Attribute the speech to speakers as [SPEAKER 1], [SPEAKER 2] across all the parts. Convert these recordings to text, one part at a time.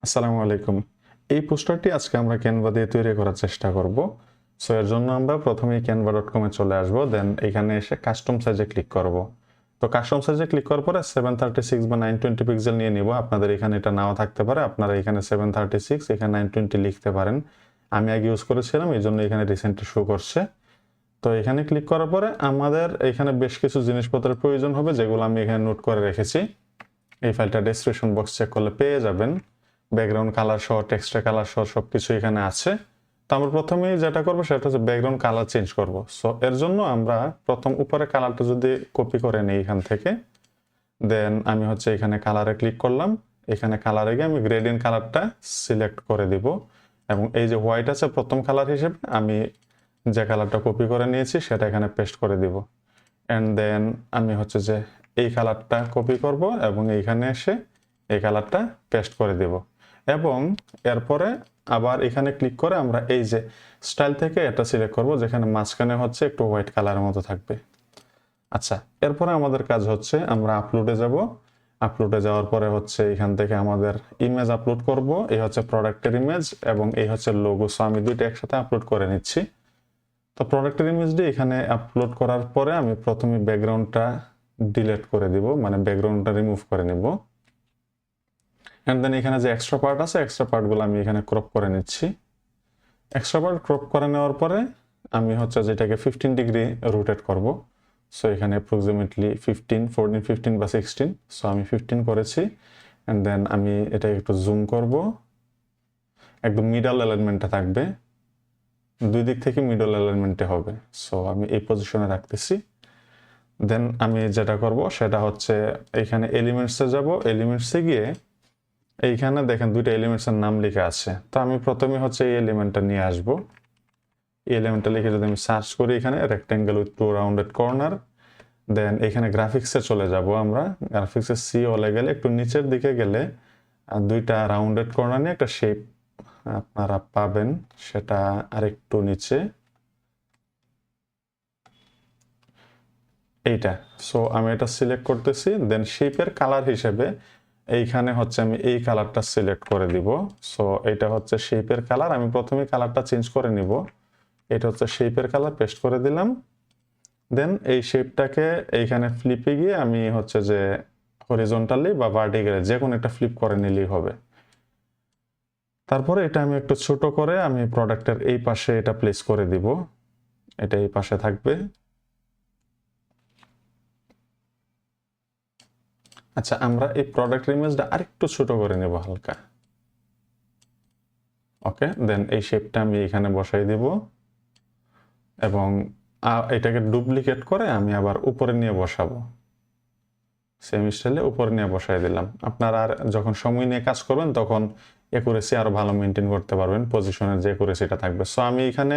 [SPEAKER 1] আসসালামু আলাইকুম। এই পোস্টারটি আজকে আমরা ক্যানভা দিয়ে তৈরি করার চেষ্টা করব। সো এর জন্য আমরা প্রথমেই canva.com এ চলে আসব, দেন এখানে এসে কাস্টম সাইজে ক্লিক করব। তো কাস্টম সাইজে ক্লিক করার পরে 736 বা 920 পিক্সেল নিয়ে নিব। আপনাদের এখানে এটা নাও থাকতে পারে, আপনারা এখানে 736 এখানে 920 লিখতে পারেন। আমি আগে ইউজ করেছিলাম, এই জন্য এখানে রিসেন্টলি শো করছে। তো এখানে ক্লিক করার পরে আমাদের এখানে বেশ কিছু জিনিসপত্রের প্রয়োজন হবে, যেগুলো আমি এখানে নোট করে রেখেছি। এই ফাইলটা ডেসক্রিপশন বক্স চেক করলে পেয়ে যাবেন। ব্যাকগ্রাউন্ড কালার সহ, টেক্সটের কালার সহ সবকিছু এখানে আছে। তো আমরা প্রথমেই যেটা করবো সেটা হচ্ছে ব্যাকগ্রাউন্ড কালার চেঞ্জ করব। সো এর জন্য আমরা প্রথম উপরে কালারটা যদি কপি করে নিই এখান থেকে, দেন আমি হচ্ছে এখানে কালারে ক্লিক করলাম। এখানে কালারে গিয়ে আমি গ্রেডিয়েন্ট কালারটা সিলেক্ট করে দিব, এবং এই যে হোয়াইট আছে প্রথম কালার হিসেবে আমি যে কালারটা কপি করে নিয়েছি সেটা এখানে পেস্ট করে দিব। অ্যান্ড দেন আমি হচ্ছে যে এই কালারটা কপি করব এবং এইখানে এসে এই কালারটা পেস্ট করে দেব, এবং এরপরে আবার এখানে ক্লিক করে আমরা এই যে স্টাইল থেকে এটা সিলেক্ট করব, যেখানে মাঝখানে হচ্ছে একটু হোয়াইট কালারের মতো থাকবে। আচ্ছা, এরপরে আমাদের কাজ হচ্ছে আমরা আপলোডে যাব। আপলোডে যাওয়ার পরে হচ্ছে এখান থেকে আমাদের ইমেজ আপলোড করব। এই হচ্ছে প্রোডাক্টের ইমেজ এবং এই হচ্ছে লোগো। সো আমি দুইটা একসাথে আপলোড করে নিচ্ছি। তো প্রোডাক্টের ইমেজটি এখানে আপলোড করার পরে আমি প্রথমে ব্যাকগ্রাউন্ডটা ডিলিট করে দিব, মানে ব্যাকগ্রাউন্ডটা রিমুভ করে নিব। এন্ড দেন এখানে যে এক্সট্রা পার্ট আছে, এক্সট্রা পার্টগুলো আমি এখানে ক্রপ করে নিচ্ছি। এক্সট্রা পার্ট ক্রপ করে নেওয়ার পরে আমি হচ্ছে যেটাকে 15 ডিগ্রি রোটেট করব। সো এখানে অ্যাপ্রক্সিমেটলি 15, 14, 15 বা 16। সো আমি 15 করেছি। এন্ড দেন আমি এটা একটু জুম করব, একদম মিডল অ্যালাইনমেন্টটা থাকবে, দুই দিক থেকে মিডল অ্যালাইনমেন্টে হবে। সো আমি এই পজিশনে রাখতেছি। দেন আমি যেটা করব সেটা হচ্ছে এখানে এলিমেন্টসে যাব। এলিমেন্টসে গিয়ে এইখানে দেখেন দুইটা এলিমেন্টসের নাম লেখা আছে। তো আমি প্রথমে হচ্ছে এই এলিমেন্টটা নিয়ে আসব। এই এলিমেন্টটা লিখে যদি আমি সার্চ করি এখানে রেক্টেঙ্গেল উইথ 2 রাউন্ডেড কর্নার, দেন এখানে গ্রাফিক্সে চলে যাব। আমরা গ্রাফিক্সে সি হলে গেলে একটু নিচের দিকে গেলে দুইটা রাউন্ডেড কর্নার নিয়ে একটা শেপ আপনারা পাবেন, সেটা আরেকটু নিচে এইটা। সো আমি এটা সিলেক্ট করতেছি। দেন শেপের কালার হিসেবে এইখানে হচ্ছে আমি এই কালারটা সিলেক্ট করে দিব। সো এটা হচ্ছে শেপের কালার। আমি প্রথমে কালারটা চেঞ্জ করে নিব। এটা হচ্ছে শেপের কালার, পেস্ট করে দিলাম। দেন এই শেপটাকে এইখানে ফ্লিপে গিয়ে আমি হচ্ছে যে হরিজন্টালি বা ভার্টিক্যালি যে কোনো একটা ফ্লিপ করে নিলেই হবে। তারপরে এটা আমি একটু ছোট করে আমি প্রোডাক্টের এই পাশে এটা প্লেস করে দিব। এটা এই পাশে থাকবে। আচ্ছা, আমরা এই প্রোডাক্ট ইমেজটা আরেকটু ছোট করে নেব হালকা। ওকে, দেন এই শেপটা আমি এখানে বসাই দেব এবং এটাকে ডুপ্লিকেট করে আমি আবার উপরে নিয়ে বসাবো। সেম স্টাইলে উপরে নিয়ে বসাই দিলাম। আপনারা আর যখন সময় নিয়ে কাজ করবেন তখন একুরেসি আরো ভালো মেনটেন করতে পারবেন, পজিশনের যে একুরেসিটা থাকবে। সো আমি এখানে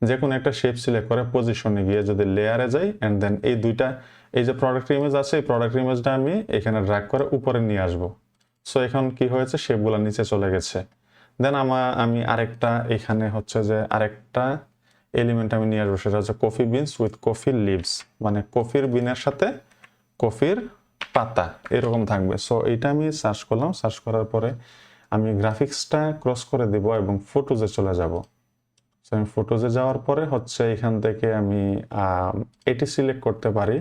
[SPEAKER 1] যে কোনো একটা শেপ সিলেক্ট করে পজিশনে গিয়ে যদি লেয়ারে যাই, এন্ড দেন এই দুইটা এই যে প্রোডাক্ট ইমেজ আছে, এই প্রোডাক্ট ইমেজটা আমি এখানে ড্র্যাগ করে উপরে নিয়ে আসব। সো এখন কি হয়েছে, শেপগুলো নিচে চলে গেছে। দেন আমি আরেকটা এখানে হচ্ছে যে আরেকটা এলিমেন্ট আমি নিয়ে আসবো, সেটা হচ্ছে coffee beans with coffee leaves, মানে কফির বিনের সাথে কফির পাতা এরকম থাকবে। সো এইটা আমি সার্চ করলাম। সার্চ করার পরে আমি গ্রাফিক্সটা ক্রস করে দিব এবং ফটোজে চলে যাব। সো আমি ফটোজে যাওয়ার পরে হচ্ছে এখান থেকে আমি এটি সিলেক্ট করতে পারি।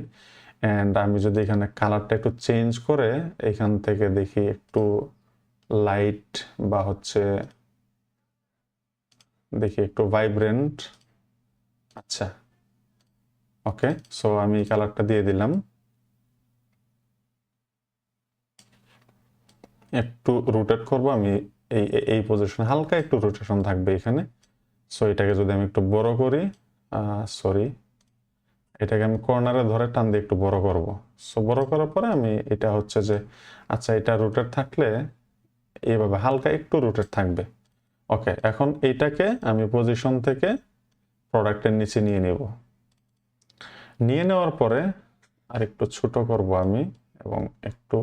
[SPEAKER 1] অ্যান্ড আমি যদি এখানে কালারটা একটু চেঞ্জ করে এখান থেকে দেখি একটু লাইট বা হচ্ছে দেখি একটু ভাইব্রেন্ট। আচ্ছা, ওকে। সো আমি কালারটা দিয়ে দিলাম। একটু রোটেট করব আমি এই এই পজিশনে, হালকা একটু রোটেশন থাকবে এখানে। সো এটাকে যদি আমি একটু বড় করি, সরি, এটাকে আমি কর্নারে ধরে টান দিয়ে একটু বড় করব। সো বড় করার পরে আমি এটা হচ্ছে যে আচ্ছা, এটা রোটেট থাকলে এইভাবে হালকা একটু রোটেট থাকবে। ওকে, এখন এইটাকে আমি পজিশন থেকে প্রোডাক্টের নিচে নিয়ে নেব। নিয়ে নেওয়ার পরে আর একটু ছোট করব আমি এবং একটু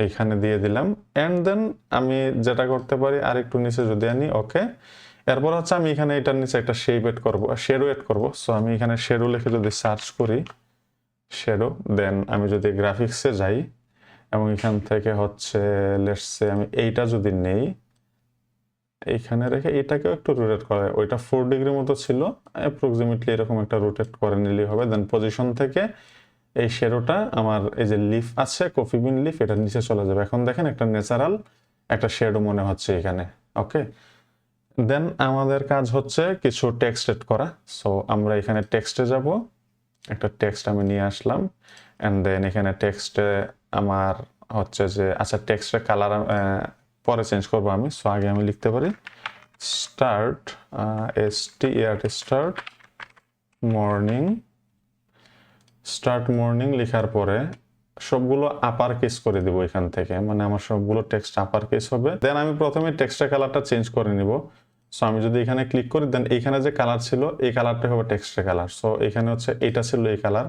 [SPEAKER 1] এইখানে দিয়ে দিলাম। এন্ড দেন আমি যেটা করতে পারি আর একটু নিচে যদি আনি, ওকে। এরপর হচ্ছে আমি এখানে এটার নিচে একটা শেপ এড করব, শ্যাডো এড করব। সো আমি এখানে শ্যাডো লিখে যদি সার্চ করি শ্যাডো, দেন আমি যদি গ্রাফিক্সে যাই এবং এখান থেকে হচ্ছে লেটস সে আমি এইটা যদি নেই, এইখানে রেখে এটাকেও একটু রোটেট করে, ওইটা 4 ডিগ্রির মতো ছিল, অ্যাপ্রক্সিমেটলি এরকম একটা রোটেট করে নিলেই হবে। দেন পজিশন থেকে এই শ্যাডোটা আমার এই যে লিফ আছে, কফি বিন লিফ, এটা নিচে চলে যাবে। এখন দেখেন একটা ন্যাচারাল একটা শ্যাডো মনে হচ্ছে এখানে। ওকে, দেন আমাদের কাজ হচ্ছে কিছু টেক্সট এড করা। সো আমরা এখানে টেক্সটে যাব, একটা টেক্সট আমি নিয়ে আসলাম, অ্যান্ড দেন এখানে টেক্সটে আমার হচ্ছে যে আচ্ছা টেক্সটের কালার পরে চেঞ্জ করবো আমি। সো আগে আমি লিখতে পারি start start morning. Start morning লেখার পরে সবগুলো আপার কেস করে দিব এখান থেকে, মানে আমার সবগুলো টেক্সট আপার কেস হবে। দেন আমি প্রথমে টেক্সটের কালারটা চেঞ্জ করে নিব। সো আমি যদি এখানে ক্লিক করি, দেন এইখানে যে কালার ছিল এই কালারটা হবে টেক্সটের কালার। সো এখানে হচ্ছে এটা ছিল এই কালার।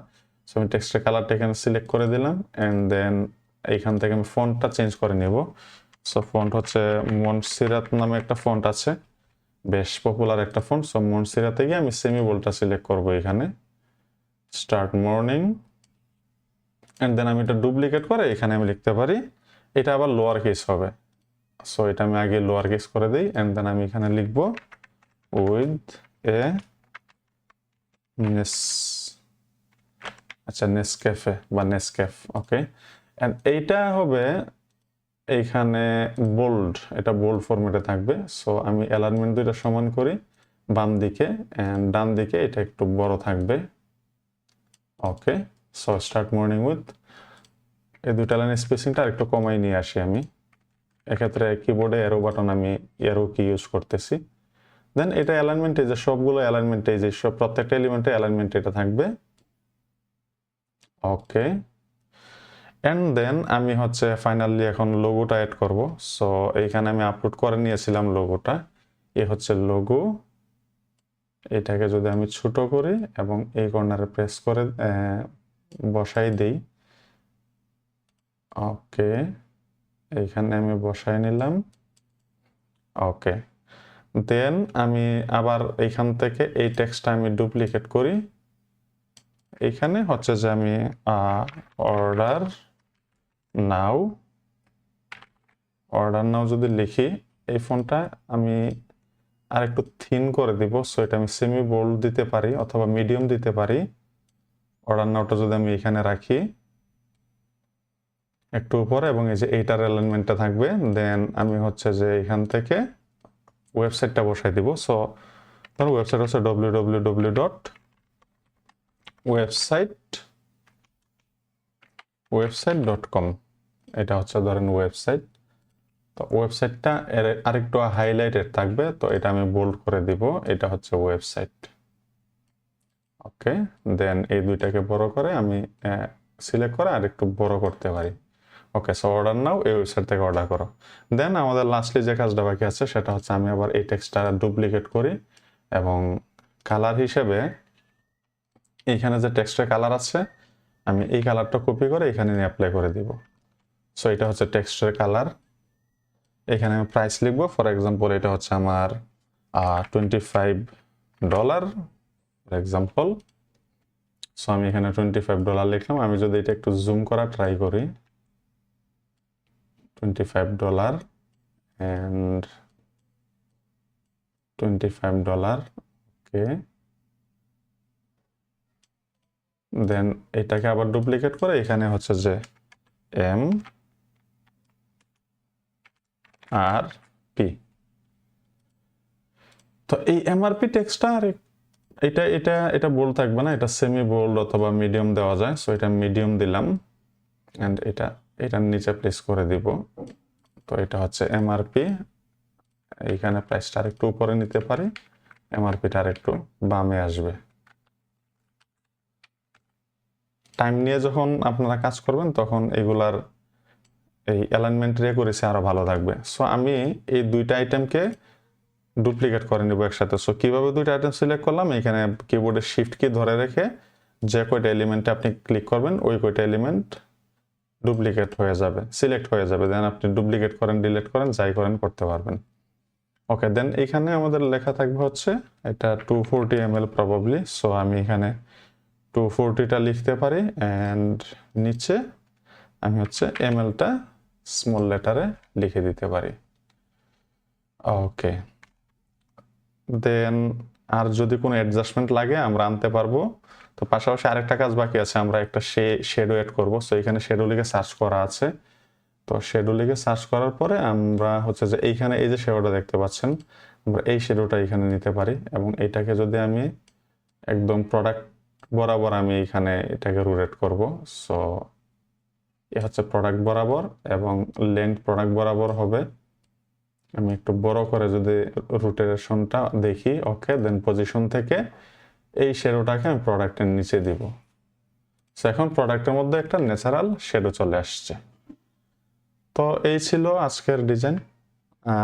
[SPEAKER 1] সো আমি টেক্সটের কালারটা এখানে সিলেক্ট করে দিলাম, অ্যান্ড দেন এইখান থেকে আমি ফন্টটা চেঞ্জ করে নিব। সো ফন্ট হচ্ছে মনসিরাত নামে একটা ফন্ট আছে, বেশ পপুলার একটা ফন্ট। সো মনসিরাতে গিয়ে আমি সেমি বোল্ডটা সিলেক্ট করব এখানে, স্টার্ট মর্নিং, অ্যান্ড দেন আমি এটা ডুপ্লিকেট করে এখানে আমি লিখতে পারি, এটা আবার লোয়ার কেস হবে। সো এটা আমি আগে লোয়ার কেস করে দিই, অ্যান্ড দেন আমি এখানে লিখব উইথ এ নেসক্যাফে বা নেসক্যাফ। ওকে, অ্যান্ড এইটা হবে এইখানে বোল্ড, এটা বোল্ড ফরম্যাটে থাকবে। সো আমি অ্যালাইনমেন্ট দুইটা সমান করি বাম দিকে, অ্যান্ড ডান দিকে এটা একটু বড় থাকবে। ওকে, সো স্টার্ট মর্নিং উইথ, এই দুইটা লাইন স্পেসিংটা আরেকটু কমাই নিয়ে আসি আমি। এক্ষেত্রে কিবোর্ডে অ্যারো বাটন আমি অ্যারো কি ইউজ করতেছি। দেন এটা অ্যালাইনমেন্টে যে সবগুলো অ্যালাইনমেন্টে যে সব প্রত্যেকটা এলিমেন্টে অ্যালাইনমেন্ট এটা থাকবে। ওকে, অ্যান্ড দেন আমি হচ্ছে ফাইনালি এখন লোগোটা অ্যাড করব। সো এইখানে আমি আপলোড করে নিয়েছিলাম লোগোটা, এ হচ্ছে লোগো। এটাকে যদি আমি ছোট করি এবং এই কর্নারে প্রেস করে বসাই দেই, ওকে, এইখানে আমি বসাই নিলাম। ওকে, দেন আমি আবার এইখান থেকে এই টেক্সটটা আমি ডুপ্লিকেট করি, এইখানে হচ্ছে যে আমি অর্ডার নাও যদি লিখি, এই ফন্টটা আমি আর একটু থিন করে দিব। সো এটা আমি সেমি বোল্ড দিতে পারি অথবা মিডিয়াম দিতে পারি। অর্ডার নাওটা যদি আমি এখানে রাখি একটু উপরে, এবং এই যে এইটার অ্যালাইনমেন্টটা থাকবে, দেন আমি হচ্ছে যে এখান থেকে ওয়েবসাইটটা বসাই দিব। সো ধরো ওয়েবসাইট হচ্ছে www.website.com, এটা হচ্ছে ধরেন ওয়েবসাইট। তো ওয়েবসাইটটা আরেকটু হাইলাইটেড থাকবে, তো এটা আমি বোল্ড করে দিব, এটা হচ্ছে ওয়েবসাইট। ওকে, দেন এই দুইটাকে বড় করে আমি সিলেক্ট করে আরেকটু বড় করতে পারি। ওকে, সো অর্ডার নাও, এই ওয়েবসাইট থেকে অর্ডার করো। দেন আমাদের লাস্টলি যে কাজটা বাকি আছে সেটা হচ্ছে আমি আবার এই টেক্সটটা ডুপ্লিকেট করি, এবং কালার হিসেবে এইখানে যে টেক্সটের কালার আছে আমি এই কালারটা কপি করে এখানে নিয়ে অ্যাপ্লাই করে দিব। সো এটা হচ্ছে টেক্সটের কালার। এখানে আমি প্রাইস লিখবো, ফর এক্সাম্পল এটা হচ্ছে আমার $25 ফর এক্সাম্পল। সো আমি এখানে $25 লিখলাম। আমি যদি এটা একটু জুম করা ট্রাই করি, $25 and $25, ওকে, দেন এটাকে আবার ডুপ্লিকেট করে এখানে হচ্ছে যে MRP। তো এই MRP টেক্সটটা আর এটা এটা এটা বোল্ড থাকবে না, এটা সেমি বোল্ড অথবা মিডিয়াম দেওয়া যায়। সো এটা মিডিয়াম দিলাম, অ্যান্ড এটার নিচে প্লেস করে দিব। তো এটা হচ্ছে MRP। এইখানে প্রাইসটা আর একটু উপরে নিতে পারি, MRPটা আর একটু বামে আসবে। টাইম নিয়ে যখন আপনারা কাজ করবেন তখন এগুলার এই অ্যালাইনমেন্ট করেছে আরো ভালো থাকবে। সো আমি এই দুইটা আইটেমকে ডুপ্লিকেট করে নিব একসাথে। সো কিভাবে দুইটা আইটেম সিলেক্ট করলাম, এখানে কিবোর্ডের শিফট কি ধরে রেখে যে কয়টা এলিমেন্টে আপনি ক্লিক করবেন ওই কয়টা এলিমেন্ট ডুপ্লিকেট হয়ে যাবে, সিলেক্ট হয়ে যাবে। দেন আপনি ডুপ্লিকেট করেন, ডিলিট করেন, যাই করেন করতে পারবেন। ওকে, দেন এখানে আমাদের লেখা থাকবে হচ্ছে এটা 240 ml প্রবাবলি। সো আমি এখানে 240টা লিখতে পারি, অ্যান্ড নিচে আমি হচ্ছে এমএলটা স্মল লেটারে লিখে দিতে পারি। ওকে, দেন আর যদি কোনো অ্যাডজাস্টমেন্ট লাগে আমরা আনতে পারবো। তো পাশাপাশি আরেকটা কাজ বাকি আছে, আমরা একটা শেডো এড করবো। সো এখানে শেডো লিখে সার্চ করা আছে। তো শেডো লিখে সার্চ করার পরে আমরা হচ্ছে যে এইখানে এই যে শেডোটা দেখতে পাচ্ছেন, আমরা এই শেডোটা এখানে নিতে পারি এবং এটাকে যদি আমি একদম প্রোডাক্ট বরাবর আমি এখানে এটাকে রোটেট করব। সো এ হচ্ছে প্রোডাক্ট বরাবর এবং লেন্থ প্রোডাক্ট বরাবর হবে। আমি একটু বড় করে যদি রোটেশনটা দেখি, ওকে, দেন পজিশন থেকে এই শেডোটাকে আমি প্রোডাক্টের নিচে দিব। সো এখন প্রোডাক্টের মধ্যে একটা ন্যাচারাল শেডো চলে আসছে। তো এই ছিল আজকের ডিজাইন।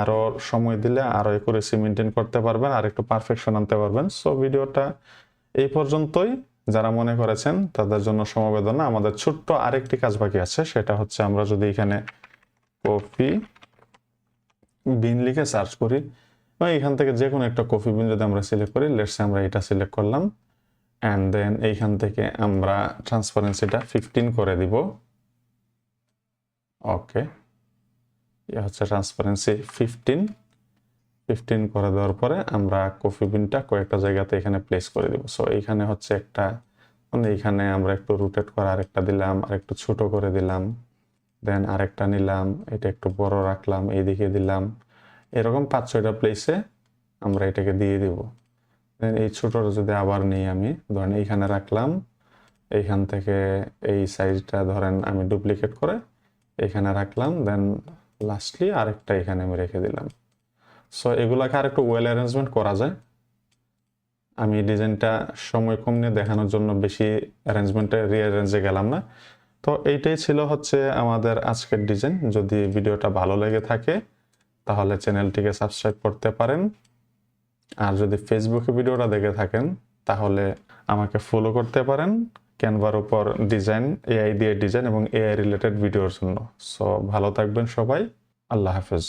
[SPEAKER 1] আরও সময় দিলে আরও একুরেসি মেনটেন করতে পারবেন, আর একটু পারফেকশন আনতে পারবেন। সো ভিডিওটা এই পর্যন্তই। যারা মনে করেছেন তাদের জন্য সমবেদনা। আমাদের ছোট্ট আরেকটি কাজ বাকি আছে, সেটা হচ্ছে আমরা যদি এখানে কফি বিন লিখে সার্চ করি, এখান থেকে যে কোনো একটা কফি বিন যদি আমরা সিলেক্ট করি, লেটস আমরা এটা সিলেক্ট করলাম অ্যান্ড দেন এইখান থেকে আমরা ট্রান্সপারেন্সিটা 15 করে দিব। ওকে, এ হচ্ছে ট্রান্সপারেন্সি 15 করে দেওয়ার পরে আমরা কফি বিনটা কয়েকটা জায়গাতে এখানে প্লেস করে দিব। সো এইখানে হচ্ছে একটা, মানে এইখানে আমরা একটু রোটেট করে আরেকটা দিলাম, আর একটু ছোট করে দিলাম, দেন আরেকটা নিলাম, এটা একটু বড় রাখলাম, এইদিকে দিলাম। এরকম 5-6টা প্লেসে আমরা এটাকে দিয়ে দিব। দেন এই ছোটটা যদি আবার নিই আমি, ধরেন এইখানে রাখলাম, এইখান থেকে এই সাইজটা ধরেন আমি ডুপ্লিকেট করে এখানে রাখলাম, দেন লাস্টলি আরেকটা এখানে আমি রেখে দিলাম। সো এগুলাকে আর একটু ওয়েল অ্যারেঞ্জমেন্ট করা যায়। আমি ডিজাইনটা সময় কম নিয়ে দেখানোর জন্য বেশি অ্যারেঞ্জমেন্টে রিঅ্যারেঞ্জে গেলাম না। তো এইটাই ছিল হচ্ছে আমাদের আজকের ডিজাইন। যদি ভিডিওটা ভালো লেগে থাকে তাহলে চ্যানেলটিকে সাবস্ক্রাইব করতে পারেন, আর যদি ফেসবুকে ভিডিওটা দেখে থাকেন তাহলে আমাকে ফলো করতে পারেন ক্যানভার উপর ডিজাইন, এআই দিয়ে ডিজাইন এবং এআই রিলেটেড ভিডিওর জন্য। সো ভালো থাকবেন সবাই, আল্লাহ হাফেজ।